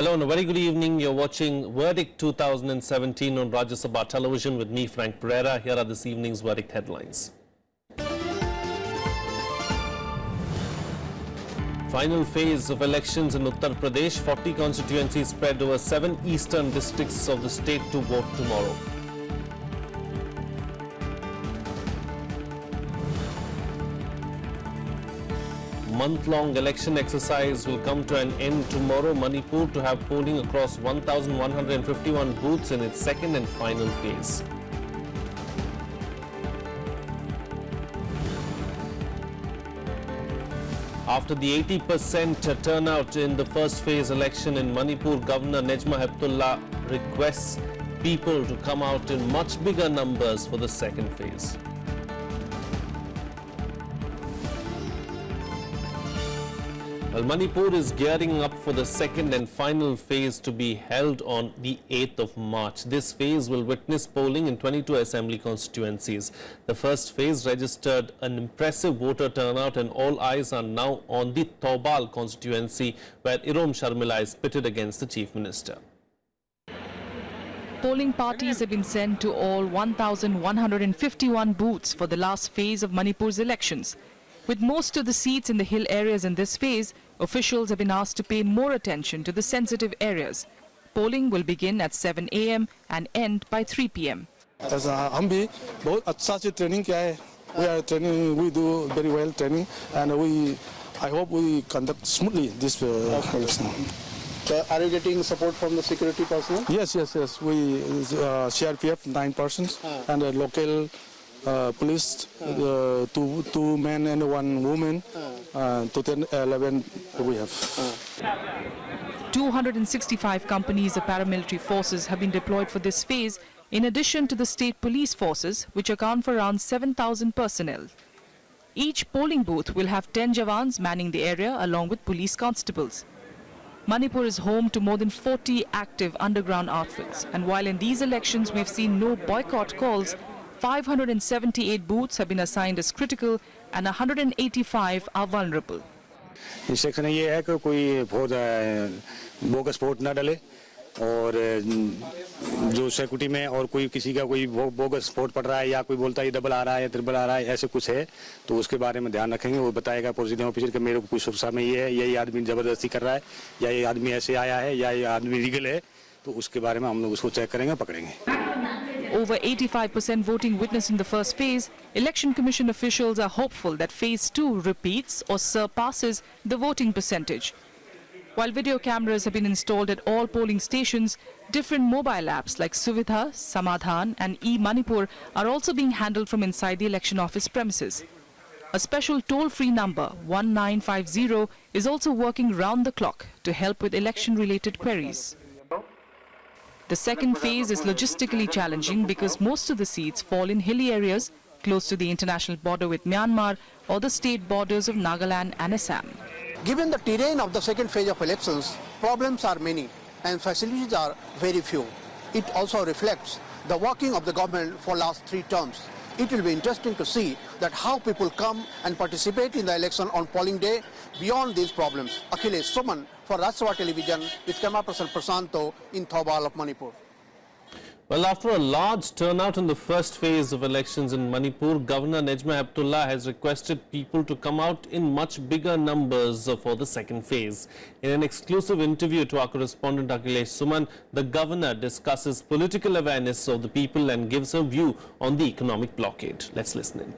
Hello and a very good evening. You're watching Verdict 2017 on Rajya Sabha television with me, Frank Pereira. Here are this evening's Verdict headlines. Final phase of elections in Uttar Pradesh. 40 constituencies spread over 7 eastern districts of the state to vote tomorrow. Month-long election exercise will come to an end tomorrow. Manipur to have polling across 1,151 booths in its second and final phase. After the 80% turnout in the first phase election in Manipur, Governor Najma Heptullah requests people to come out in much bigger numbers for the second phase. Well, Manipur is gearing up for the second and final phase to be held on the 8th of March. This phase will witness polling in 22 assembly constituencies. The first phase registered an impressive voter turnout and all eyes are now on the Thoubal constituency where Irom Sharmila is pitted against the Chief Minister. Polling parties have been sent to all 1,151 booths for the last phase of Manipur's elections. With most of the seats in the hill areas in this phase, officials have been asked to pay more attention to the sensitive areas. Polling will begin at 7 a.m. and end by 3 p.m. हम भी बहुत अच्छा से training किया है. We are training, we do very well training, and I hope we conduct smoothly this election. Are you getting support from the security personnel? Yes. We CRPF 9 persons and local police, 2 men and 1 woman, total 11 we have. 265 companies of paramilitary forces have been deployed for this phase, in addition to the state police forces, which account for around 7,000 personnel. Each polling booth will have 10 jawans manning the area along with police constables. Manipur is home to more than 40 active underground outfits, and while in these elections we've seen no boycott calls, 578 booths have been assigned as critical and 185 are vulnerable. Instruction ये है कि कोई bogus vote ना डाले और जो security में और कोई किसी का कोई बोगस वोट पड़ रहा है या कोई बोलता है ये डबल आ रहा है या ट्रिपल आ रहा है ऐसे कुछ है तो उसके बारे में ध्यान रखेंगे. वो बताएगा प्रोसीडिंग ऑफिसर कि मेरे को कुछ सुरक्षा में ये है यही आदमी जबरदस्ती कर रहा है या ये आदमी ऐसे आया है या ये आदमी लीगल है तो उसके बारे में हम लोग उसको चेक करेंगे पकड़ेंगे. Over 85% voting witnessed in the first phase, Election Commission officials are hopeful that Phase 2 repeats or surpasses the voting percentage. While video cameras have been installed at all polling stations, different mobile apps like Suvidha, Samadhan and e-Manipur are also being handled from inside the election office premises. A special toll-free number, 1950, is also working round the clock to help with election-related queries. The second phase is logistically challenging because most of the seats fall in hilly areas close to the international border with Myanmar or the state borders of Nagaland and Assam. Given the terrain of the second phase of elections, problems are many and facilities are very few. It also reflects the working of the government for last 3 terms. It will be interesting to see that how people come and participate in the election on polling day beyond these problems. Akhilesh Suman for Rajya Sabha television with camera person Prasanto in Thoubal of Manipur. Well, after a large turnout in the first phase of elections in Manipur, Governor Najma Heptullah has requested people to come out in much bigger numbers for the second phase. In an exclusive interview to our correspondent Akhilesh Suman, the governor discusses political awareness of the people and gives her view on the economic blockade. Let's listen in.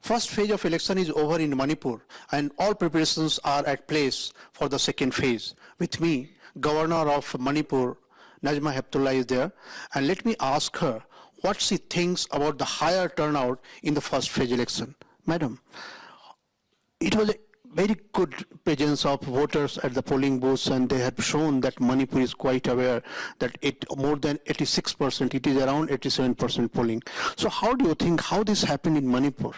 First phase of election is over in Manipur and all preparations are at place for the second phase. With me, Governor of Manipur, Najma Heptullah is there, and let me ask her what she thinks about the higher turnout in the first phase election. Madam, it was a very good presence of voters at the polling booths and they have shown that Manipur is quite aware that more than 86%, it is around 87% polling. So how do you think how this happened in Manipur?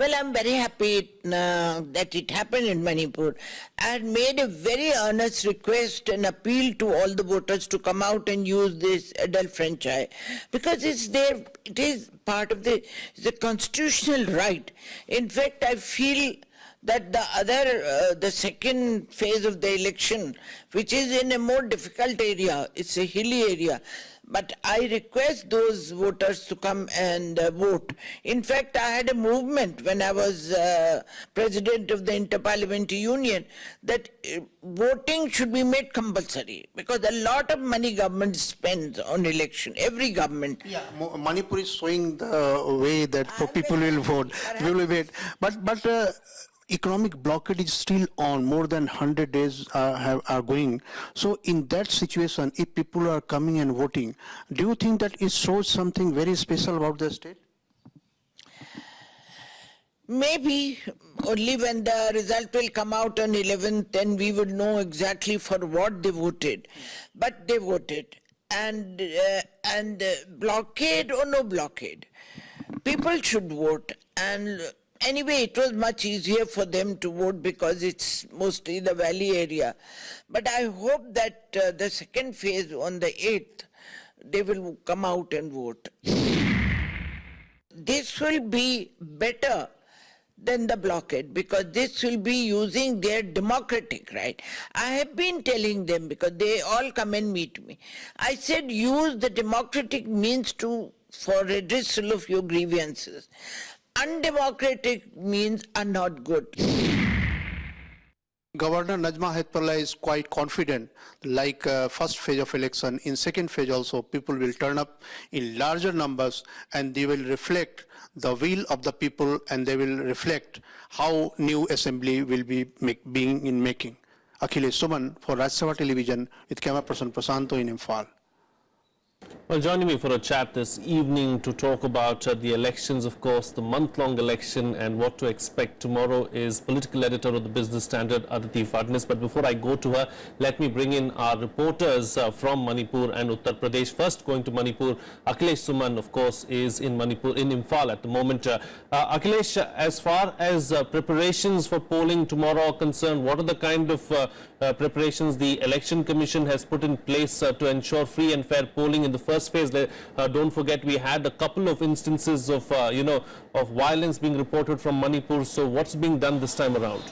Well, I'm very happy that it happened in Manipur. I had made a very earnest request and appeal to all the voters to come out and use this adult franchise because it's there. It is part of the constitutional right. In fact, I feel that the second phase of the election, which is in a more difficult area, it's a hilly area, but I request those voters to come and vote. In fact, I had a movement when I was president of the Inter-Parliamentary Union that voting should be made compulsory, because a lot of money government spends on election, every government. Yeah, Manipur is showing the way that people will vote. We will wait. But economic blockade is still on. More than 100 days are going. So in that situation, if people are coming and voting, do you think that it shows something very special about the state? Maybe only when the result will come out on 11th, then we would know exactly for what they voted. But they voted. And blockade or no blockade, people should vote. And anyway, it was much easier for them to vote because it's mostly the valley area. But I hope that the second phase on the 8th, they will come out and vote. This will be better than the blockade, because this will be using their democratic right. I have been telling them, because they all come and meet me. I said, use the democratic means for redressal of your grievances. Undemocratic means are not good. Governor Najma Heptullah is quite confident, like first phase of election, in second phase also, people will turn up in larger numbers and they will reflect the will of the people, and they will reflect how new assembly will be being in making. Akhilesh Suman for Rajya Sabha Television with camera person Prasanto in Imphal. Well, joining me for a chat this evening to talk about the elections, of course, the month-long election and what to expect tomorrow is political editor of the Business Standard, Aditi Fadnis. But before I go to her, let me bring in our reporters from Manipur and Uttar Pradesh. First, going to Manipur, Akhilesh Suman, of course, is in Manipur, in Imphal at the moment. Akhilesh, as far as preparations for polling tomorrow are concerned, what are the kind of preparations the Election Commission has put in place to ensure free and fair polling in the first phase? Don't forget, we had a couple of instances of of violence being reported from Manipur. So what's being done this time around?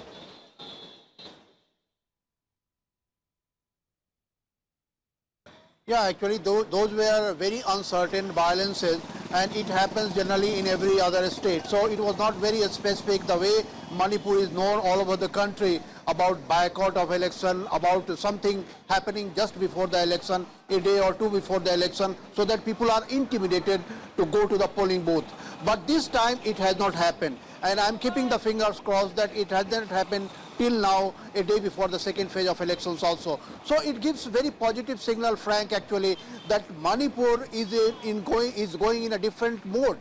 Yeah, actually those were very uncertain violences, and it happens generally in every other state. So it was not very specific, the way Manipur is known all over the country about boycott of election, about something happening just before the election, a day or two before the election, so that people are intimidated to go to the polling booth. But this time it has not happened, and I'm keeping the fingers crossed that it hasn't happened till now, a day before the second phase of elections also. So it gives very positive signal, Frank, actually, that Manipur is going in a different mode.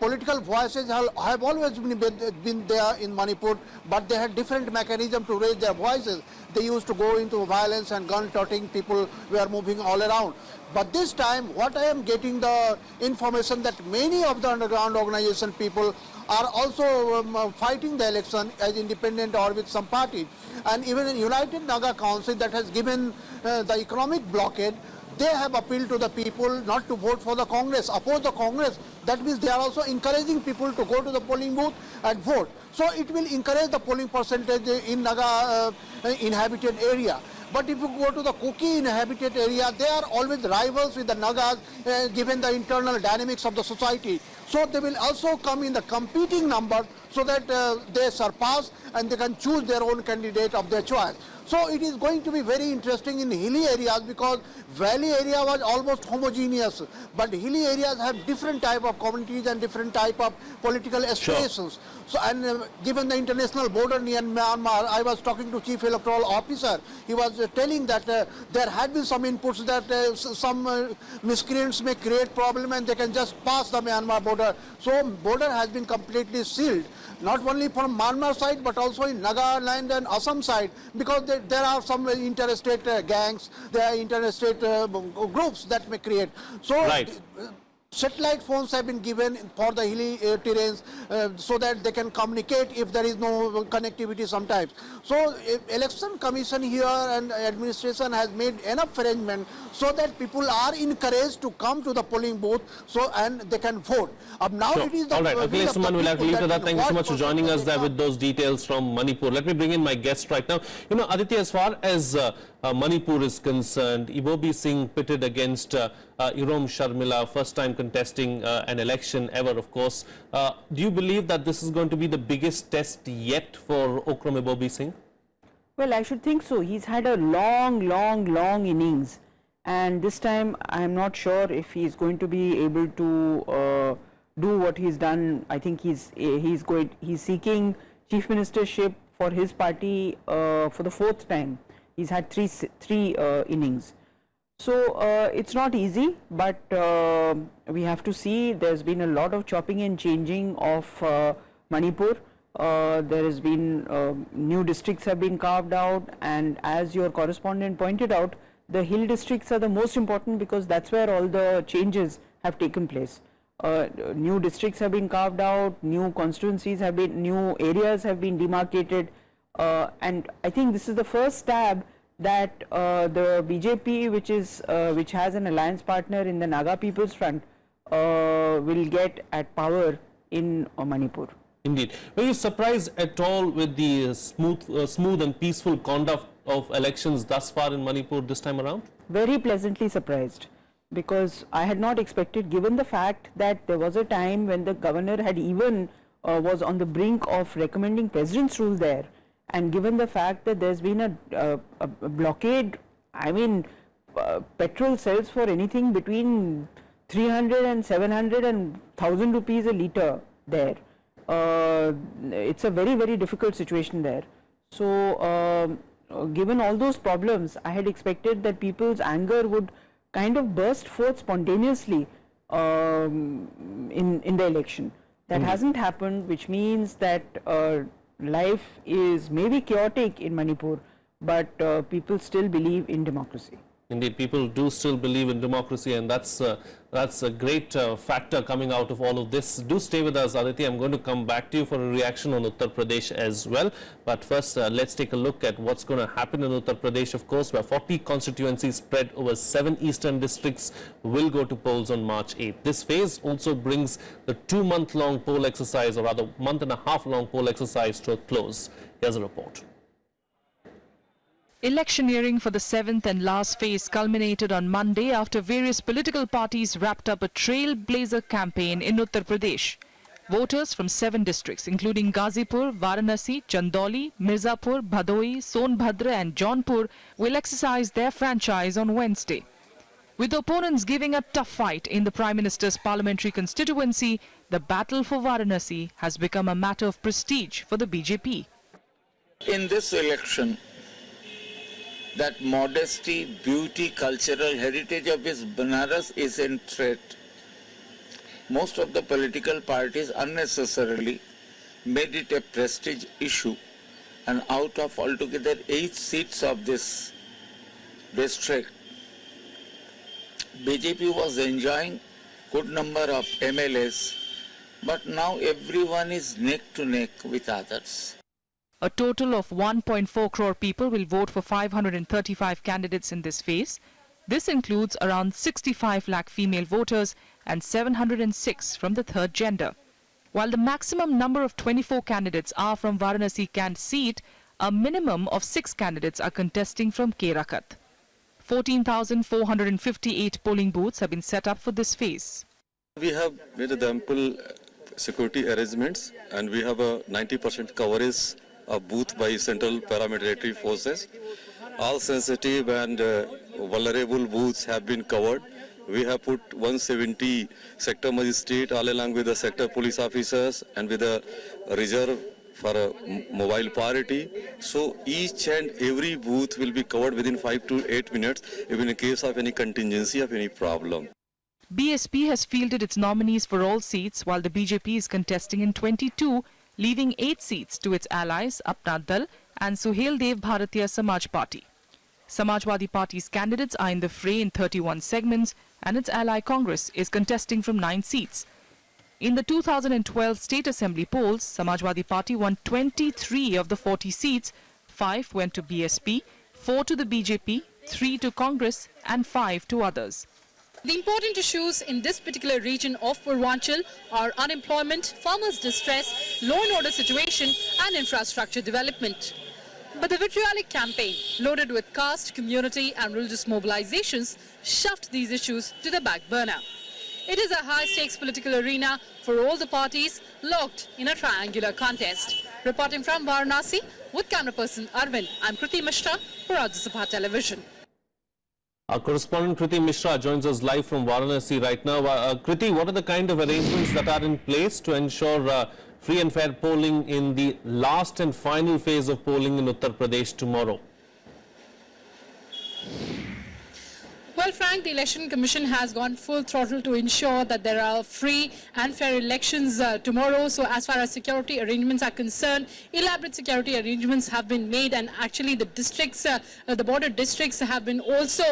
Political voices have always been there in Manipur, but they had different mechanism to raise their voices. They used to go into violence and gun-toting, people were moving all around. But this time, what I am getting the information that many of the underground organization people are also fighting the election as independent or with some parties. And even in United Naga Council that has given the economic blockade, they have appealed to the people not to vote for the Congress, oppose the Congress. That means they are also encouraging people to go to the polling booth and vote. So it will encourage the polling percentage in Naga inhabited area. But if you go to the Kuki inhabited area, they are always rivals with the Nagas, given the internal dynamics of the society. So they will also come in the competing number so that they surpass and they can choose their own candidate of their choice. So it is going to be very interesting in hilly areas, because valley area was almost homogeneous, but hilly areas have different type of communities and different type of political aspirations. Sure. So, and given the international border near Myanmar, I was talking to Chief Electoral Officer. He was telling that there had been some inputs that some miscreants may create problem and they can just pass the Myanmar border. So border has been completely sealed, not only from Myanmar side but also in Nagaland and Assam side, because there are some interstate gangs, there are interstate groups that may create. So. Right. Satellite phones have been given for the hilly terrains so that they can communicate if there is no connectivity sometimes. So election commission here and administration has made enough arrangement so that people are encouraged to come to the polling booth and they can vote. Now Sure. it is the All right, Akhilesh Suman, we'll have to leave to that. Thank you so much for joining us there with those details from Manipur. Let me bring in my guest right now. You know, Aditya, as far as Manipur is concerned, Ibobi Singh pitted against Irom Sharmila, first time contesting an election ever, of course. Do you believe that this is going to be the biggest test yet for Okram Ibobi Singh? Well, I should think so. He's had a long innings, and this time I'm not sure if he's going to be able to do what he's done. I think he's seeking chief ministership for his party for the fourth time. He's had three innings. So it's not easy, but we have to see. There's been a lot of chopping and changing of Manipur. There has been new districts have been carved out, and as your correspondent pointed out, the hill districts are the most important because that's where all the changes have taken place. New districts have been carved out, new constituencies have been, new areas have been demarcated, and I think this is the first stab that the BJP, which has an alliance partner in the Naga People's Front, will get at power in Manipur. Indeed. Were you surprised at all with the smooth and peaceful conduct of elections thus far in Manipur this time around? Very pleasantly surprised, because I had not expected, given the fact that there was a time when the governor had even was on the brink of recommending president's rule there, and given the fact that there's been a blockade. I mean, petrol sells for anything between 300 and 700 and 1,000 rupees a litre there. It's a very difficult situation there. So given all those problems, I had expected that people's anger would kind of burst forth spontaneously in the election. That hasn't happened, which means that life is maybe chaotic in Manipur, but people still believe in democracy. Indeed, people do still believe in democracy, and that's a great factor coming out of all of this. Do stay with us, Aditya. I'm going to come back to you for a reaction on Uttar Pradesh as well. But first, let's take a look at what's going to happen in Uttar Pradesh, of course, where 40 constituencies spread over 7 eastern districts will go to polls on March 8th. This phase also brings the 2-month-long poll exercise, or rather month-and-a-half-long poll exercise, to a close. Here's a report. Electioneering for the 7th and last phase culminated on Monday after various political parties wrapped up a trailblazer campaign in Uttar Pradesh. Voters from 7 districts, including Ghazipur, Varanasi, Chandauli, Mirzapur, Bhadoi, Sonbhadra and Jaunpur, will exercise their franchise on Wednesday. With opponents giving a tough fight in the Prime Minister's parliamentary constituency, the battle for Varanasi has become a matter of prestige for the BJP. In this election, that modesty, beauty, cultural heritage of his Banaras is in threat. Most of the political parties unnecessarily made it a prestige issue, and out of altogether 8 seats of this district, BJP was enjoying good number of MLAs, but now everyone is neck to neck with others. A total of 1.4 crore people will vote for 535 candidates in this phase. This includes around 65 lakh female voters and 706 from the third gender. While the maximum number of 24 candidates are from Varanasi Cant seat, a minimum of 6 candidates are contesting from Kerakat. 14,458 polling booths have been set up for this phase. We have made the ample security arrangements, and we have a 90% coverage of booth by central paramilitary forces. All sensitive and vulnerable booths have been covered. We have put 170 sector magistrate all along with the sector police officers and with a reserve for a mobile priority. So each and every booth will be covered within 5 to 8 minutes, even in case of any contingency of any problem. BSP has fielded its nominees for all seats, while the BJP is contesting in 22, leaving 8 seats to its allies Apna Dal and Suhel Dev Bharatiya Samaj Party. Samajwadi Party's candidates are in the fray in 31 segments, and its ally Congress is contesting from 9 seats. In the 2012 state assembly polls, Samajwadi Party won 23 of the 40 seats. 5 went to BSP, 4 to the BJP, 3 to Congress and 5 to others. The important issues in this particular region of Purvanchal are unemployment, farmers' distress, law and order situation and infrastructure development. But the vitriolic campaign, loaded with caste, community and religious mobilizations, shoved these issues to the back burner. It is a high-stakes political arena for all the parties locked in a triangular contest. Reporting from Varanasi with camera person Arvind, I'm Kriti Mishra for Rajya Sabha Television. Our correspondent Kriti Mishra joins us live from Varanasi right now. Kriti, what are the kind of arrangements that are in place to ensure free and fair polling in the last and final phase of polling in Uttar Pradesh tomorrow? Well, Frank, the Election Commission has gone full throttle to ensure that there are free and fair elections tomorrow. So as far as security arrangements are concerned, elaborate security arrangements have been made, and actually the districts, the border districts have been also,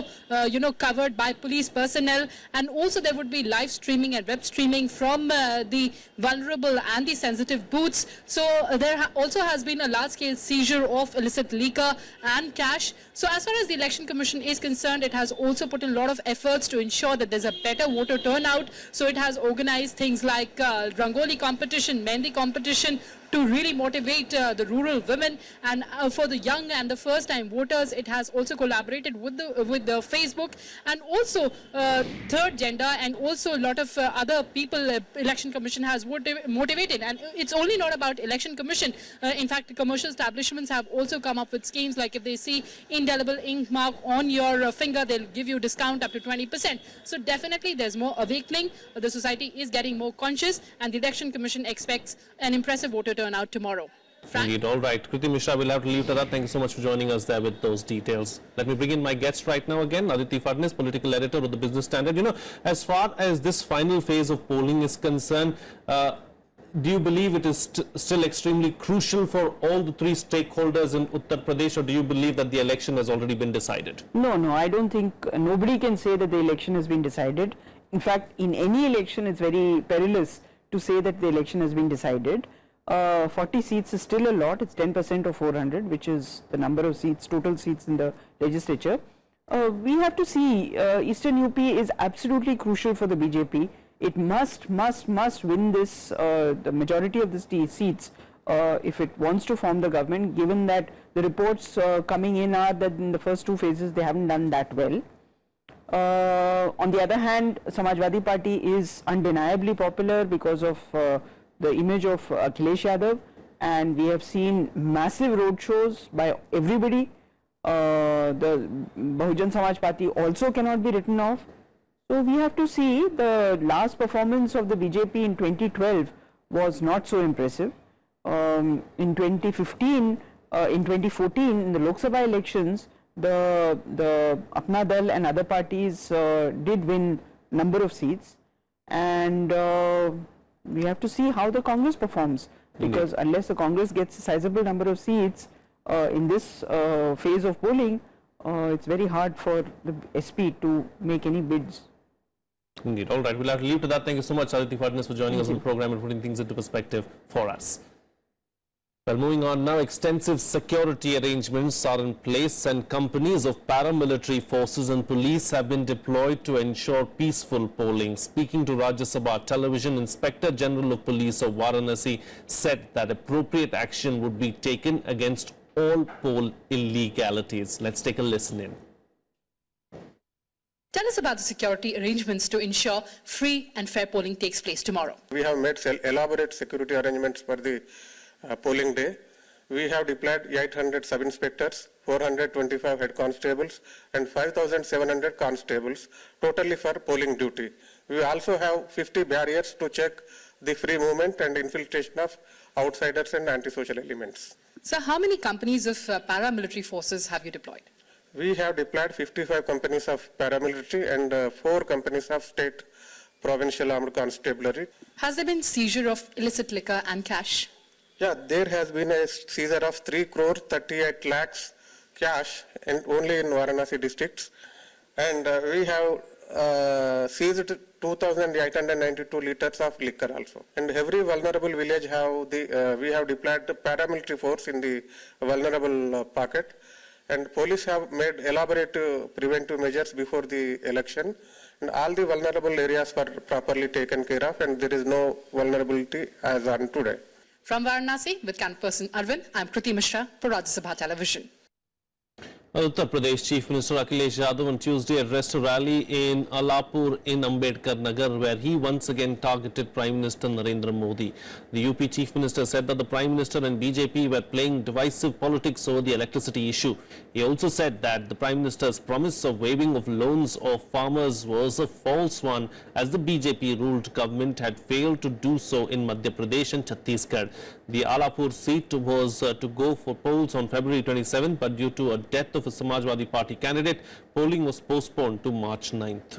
covered by police personnel, and also there would be live streaming and web streaming from the vulnerable and the sensitive booths. So there also has been a large-scale seizure of illicit liquor and cash. So as far as the Election Commission is concerned, it has also put in a lot of efforts to ensure that there's a better voter turnout. So it has organized things like Rangoli competition, Mehndi competition, to really motivate the rural women, and for the young and the first-time voters, it has also collaborated with the Facebook, and also third gender, and also a lot of other people. Election Commission has motivated, and it's only not about Election Commission. In fact, the commercial establishments have also come up with schemes like if they see indelible ink mark on your finger, they'll give you discount up to 20%. So definitely there's more awakening. The society is getting more conscious, and the Election Commission expects an impressive voter turnout tomorrow. Frank? Indeed, all right. Kriti Mishra, we'll have to leave it at that. Thank you so much for joining us there with those details. Let me bring in my guest right now again, Aditi Fadnis, political editor of the Business Standard. As far as this final phase of polling is concerned, do you believe it is still extremely crucial for all the three stakeholders in Uttar Pradesh, or do you believe that the election has already been decided? No, I don't think, nobody can say that the election has been decided. In fact, in any election, it's very perilous to say that the election has been decided. 40 seats is still a lot. It's 10% of 400, which is the number of seats, total seats in the legislature. We have to see, Eastern UP is absolutely crucial for the BJP. It must win this, the majority of the seats if it wants to form the government, given that the reports coming in are that in the first 2 phases they haven't done that well. On the other hand, Samajwadi Party is undeniably popular because of the image of Akhilesh Yadav, and we have seen massive road shows by everybody. The Bahujan Samaj Party also cannot be written off. So we have to see. The last performance of the BJP in 2012 was not so impressive. In 2014, in the Lok Sabha elections, the Apna Dal and other parties did win number of seats, and we have to see how the Congress performs, because unless the Congress gets a sizable number of seats in this phase of polling, it's very hard for the SP to make any bids. Indeed. All right, we'll have to leave to that. Thank you so much, Aditi Fadnis, for joining us on the program and putting things into perspective for us. Well, moving on now, extensive security arrangements are in place, and companies of paramilitary forces and police have been deployed to ensure peaceful polling. Speaking to Rajya Sabha Television, Inspector General of Police of Varanasi said that appropriate action would be taken against all poll illegalities. Let's take a listen in. Tell us about the security arrangements to ensure free and fair polling takes place tomorrow. We have made elaborate security arrangements for the polling day. We have deployed 800 sub-inspectors, 425 head constables and 5,700 constables totally for polling duty. We also have 50 barriers to check the free movement and infiltration of outsiders and antisocial elements. So how many companies of paramilitary forces have you deployed? We have deployed 55 companies of paramilitary and 4 companies of state provincial armed constabulary. Has there been seizure of illicit liquor and cash? Yeah, there has been a seizure of 3 crore 38 lakhs cash only in Varanasi districts, and we have seized 2,892 liters of liquor also. And every vulnerable village we have deployed the paramilitary force in the vulnerable pocket. And police have made elaborate preventive measures before the election. And all the vulnerable areas were properly taken care of, and there is no vulnerability as on today. From Varanasi, with camera person Arvind, I'm Kriti Mishra for Rajya Sabha Television. Uttar Pradesh Chief Minister Akhilesh Yadav on Tuesday addressed a rally in Alapur in Ambedkar Nagar, where he once again targeted Prime Minister Narendra Modi. The UP Chief Minister said that the Prime Minister and BJP were playing divisive politics over the electricity issue. He also said that the Prime Minister's promise of waiving of loans of farmers was a false one, as the BJP-ruled government had failed to do so in Madhya Pradesh and Chhattisgarh. The Alapur seat was to go for polls on February 27, but due to a death of a Samajwadi Party candidate, polling was postponed to March 9th.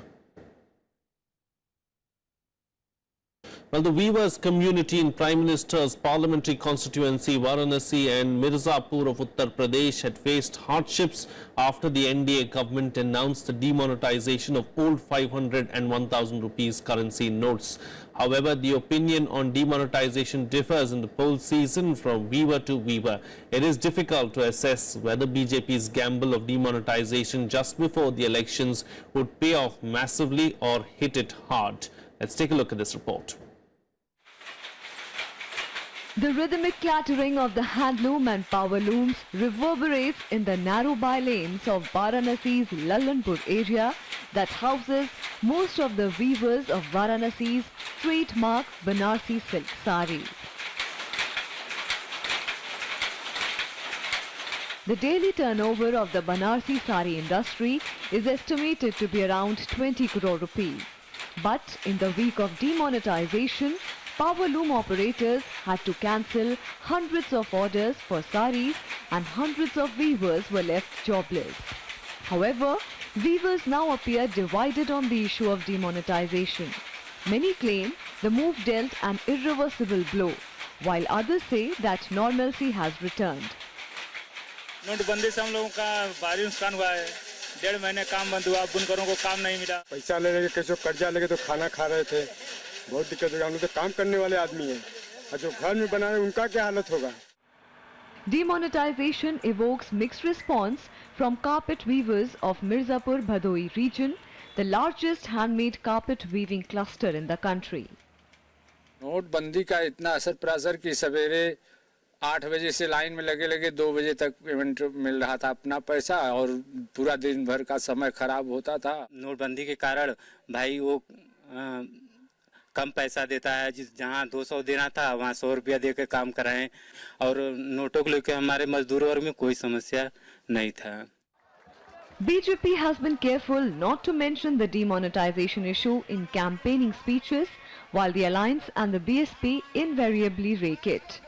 Well, the weavers community in Prime Minister's parliamentary constituency Varanasi and Mirzapur of Uttar Pradesh had faced hardships after the NDA government announced the demonetization of old 500 and 1000 rupees currency notes. However, the opinion on demonetization differs in the poll season from weaver to weaver. It is difficult to assess whether BJP's gamble of demonetization just before the elections would pay off massively or hit it hard. Let's take a look at this report. The rhythmic clattering of the handloom and power looms reverberates in the narrow by-lanes of Varanasi's Lallanpur area that houses most of the weavers of Varanasi's trademark Banarsi silk sarees. The daily turnover of the Banarsi saree industry is estimated to be around 20 crore rupees. But in the week of demonetization, power loom operators had to cancel hundreds of orders for sarees and hundreds of weavers were left jobless. However, weavers now appear divided on the issue of demonetization. Many claim the move dealt an irreversible blow, while others say that normalcy has returned. नोटबंदी से हम लोगों का भारी नुकसान हुआ है। 1.5 महीने काम बंद हुआ, बुनकरों को काम नहीं मिला। पैसा ले लेके कैसे कर्जा लेके तो खाना खा रहे थे। बहुत दिक्कत हो गई। हम लोग तो काम करने वाले आदमी हैं। और जो घर में बनाए उनका क्या हालत होगा? Demonetization evokes mixed response from carpet weavers of Mirzapur Bhadoi region, the largest handmade carpet weaving cluster in the country. नोटबंदी का इतना असर प्रासर कि सवेरे 8 बजे से लाइन में लगे 2 बजे तक पेमेंट मिल रहा था अपना पैसा और पूरा दिन भर का समय खराब होता था। नोटबंदी के कारण भाई वो कम पैसा देता है, जहां 200 देना था वहां 100 रुपया देकर काम कराएं और नोटों को लेकर हमारे मजदूरों और में कोई समस्या नहीं था। BJP has been careful not to mention the demonetization issue in campaigning speeches, while the alliance and the BSP invariably rake it.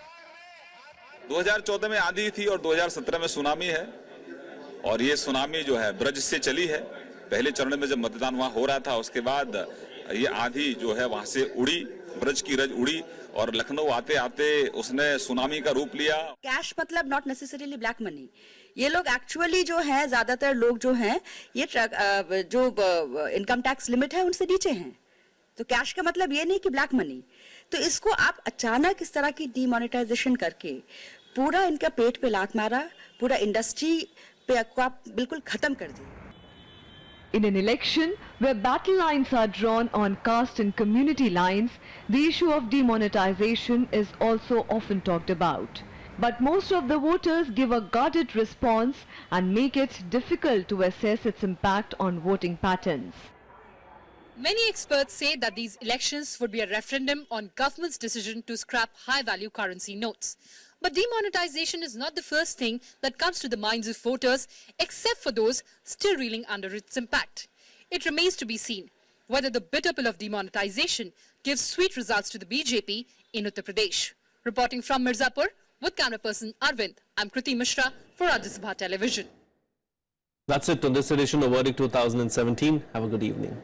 2014 में आंधी थी और 2017 में सुनामी है और ये सुनामी जो है ब्रज से चली है। पहले चरण में जब मतदान वहां हो रहा था उसके बाद ये आंधी जो है वहां से उड़ी, ब्रज की रज उड़ी और लखनऊ आते आते उसने सुनामी का रूप लिया। कैश मतलब नॉट नेसेसरीली ब्लैक मनी। ये लोग एक्चुअली जो है ज्यादातर लोग जो हैं ये जो इनकम टैक्स लिमिट है उनसे नीचे हैं। तो कैश का मतलब ये नहीं कि ब्लैक मनी। तो इसको आप अचानक इस तरह की डीमोनेटाइजेशन करके पूरा इनका पेट पे लात मारा, पूरा इंडस्ट्री पे आप बिल्कुल खत्म कर दिया। In an election where battle lines are drawn on caste and community lines, the issue of demonetization is also often talked about. But most of the voters give a guarded response and make it difficult to assess its impact on voting patterns. Many experts say that these elections would be a referendum on government's decision to scrap high-value currency notes. But demonetization is not the first thing that comes to the minds of voters, except for those still reeling under its impact. It remains to be seen whether the bitter pill of demonetization gives sweet results to the BJP in Uttar Pradesh. Reporting from Mirzapur with camera person Arvind, I'm Kriti Mishra for Rajya Sabha Television. That's it on this edition of Verdict 2017. Have a good evening.